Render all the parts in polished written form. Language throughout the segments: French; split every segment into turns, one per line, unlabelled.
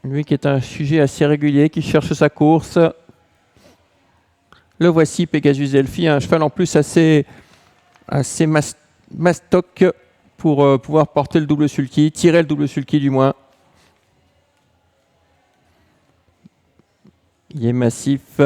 Lui qui est un sujet assez régulier, qui cherche sa course. Le voici, Pegasus Delphi, un cheval en plus assez mastoc pour pouvoir porter le double sulky, tirer le double sulky du moins. Il est massif.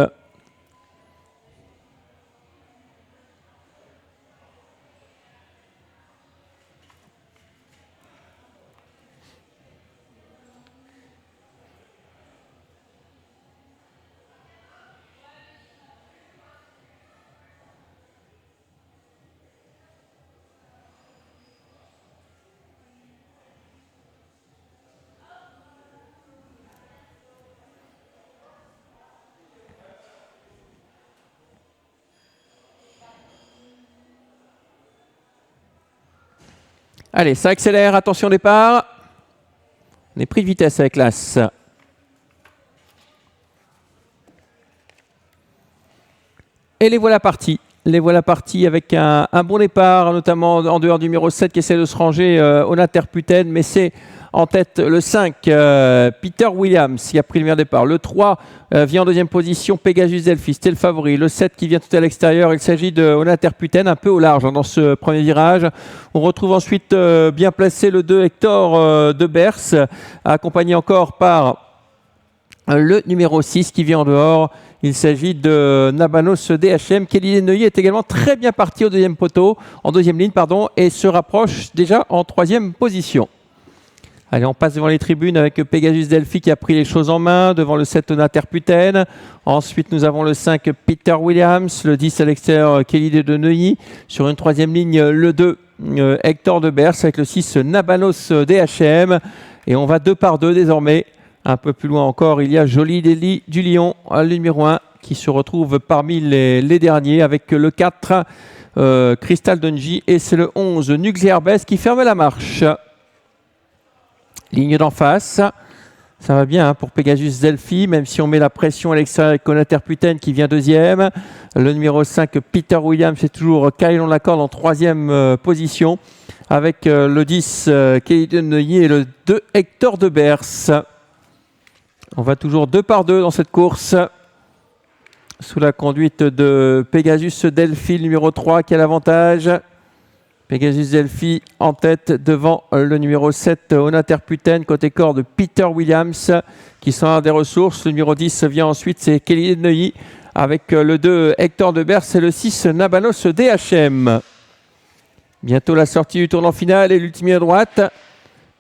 Allez, ça accélère, attention au départ. On est pris de vitesse avec l'As. Et les voilà partis. Les voilà partis avec un bon départ, notamment en dehors du numéro 7 qui essaie de se ranger, Onaterputen, mais c'est en tête le 5, Peter Williams, qui a pris le meilleur départ. Le 3 vient en deuxième position, Pegasus Delphi, c'était le favori. Le 7 qui vient tout à l'extérieur, il s'agit de Onaterputen, un peu au large dans ce premier virage. On retrouve ensuite bien placé le 2, Hector de Bers, accompagné encore par le numéro 6 qui vient en dehors. Il s'agit de Nabanos DHM. Kelly Neuilly est également très bien parti au deuxième poteau, en deuxième ligne, pardon, et se rapproche déjà en troisième position. Allez, on passe devant les tribunes avec Pegasus Delphi qui a pris les choses en main, devant le 7 Onaterputen. Ensuite, nous avons le 5 Peter Williams, le 10 à l'extérieur Kelly de Neuilly. Sur une troisième ligne, le 2 Hector de Bers avec le 6 Nabanos DHM. Et on va 2 par 2 désormais. Un peu plus loin encore, il y a Jolie Deli du Lion, le numéro 1, qui se retrouve parmi les derniers avec le 4 Crystal Dungy et c'est le 11 Nuclear Best qui ferme la marche. Ligne d'en face, ça va bien pour Pegasus Delphi, même si on met la pression à l'extérieur avec Onaterputen qui vient deuxième. Le numéro 5 Peter Williams, c'est toujours Kyle on l'accorde en troisième position avec le 10 Kelly de Neuilly et le 2 Hector de Bers. On va toujours 2 par 2 dans cette course, sous la conduite de Pegasus Delphi, numéro 3, qui a l'avantage. Pegasus Delphi en tête devant le numéro 7, Onaterputen, côté corps de Peter Williams, qui sont à des ressources. Le numéro 10 vient ensuite, c'est Kelly de Neuilly, avec le 2, Hector de Bers, et le 6, Nabanos DHM. Bientôt la sortie du tournant final et l'ultime à droite.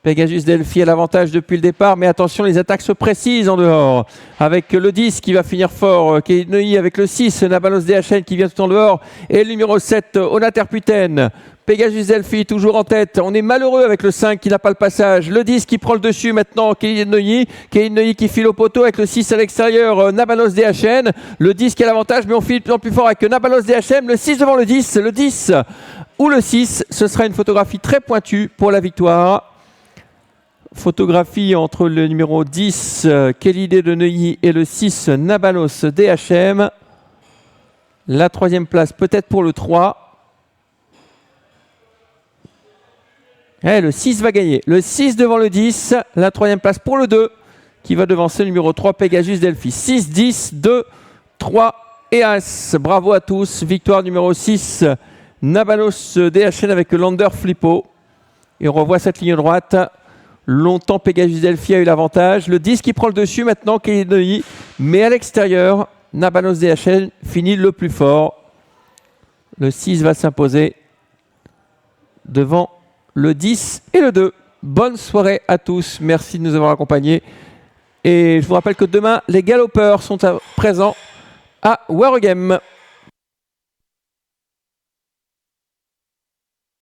Pegasus Delphi a l'avantage depuis le départ, mais attention, les attaques se précisent en dehors. Avec le 10 qui va finir fort, Kelly de Neuilly, avec le 6, Nabanos DHM qui vient tout en dehors, et le numéro 7, Onaterputen. Pegasus Delphi toujours en tête. On est malheureux avec le 5 qui n'a pas le passage. Le 10 qui prend le dessus maintenant, Kelly de Neuilly. Kelly de Neuilly qui file au poteau avec le 6 à l'extérieur, Nabanos DHM. Le 10 qui a l'avantage, mais on file de plus en plus fort avec Nabanos DHM. Le 6 devant le 10. Le 10 ou le 6, ce sera une photographie très pointue pour la victoire. Photographie entre le numéro 10, Kelly de Neuilly, et le 6, Nabanos DHM. La troisième place peut-être pour le 3. Et le 6 va gagner. Le 6 devant le 10. La troisième place pour le 2, qui va devancer le numéro 3, Pegasus Delphi. 6, 10, 2, 3 et As. Bravo à tous. Victoire numéro 6, Nabanos DHM avec le Lander Flippo. Et on revoit cette ligne droite. Longtemps, Pegasus Delphi a eu l'avantage. Le 10 qui prend le dessus maintenant, Kelly de Neuilly. Mais à l'extérieur, Nabanos DHM finit le plus fort. Le 6 va s'imposer devant le 10 et le 2. Bonne soirée à tous. Merci de nous avoir accompagnés. Et je vous rappelle que demain, les galopeurs sont présents à Wargame.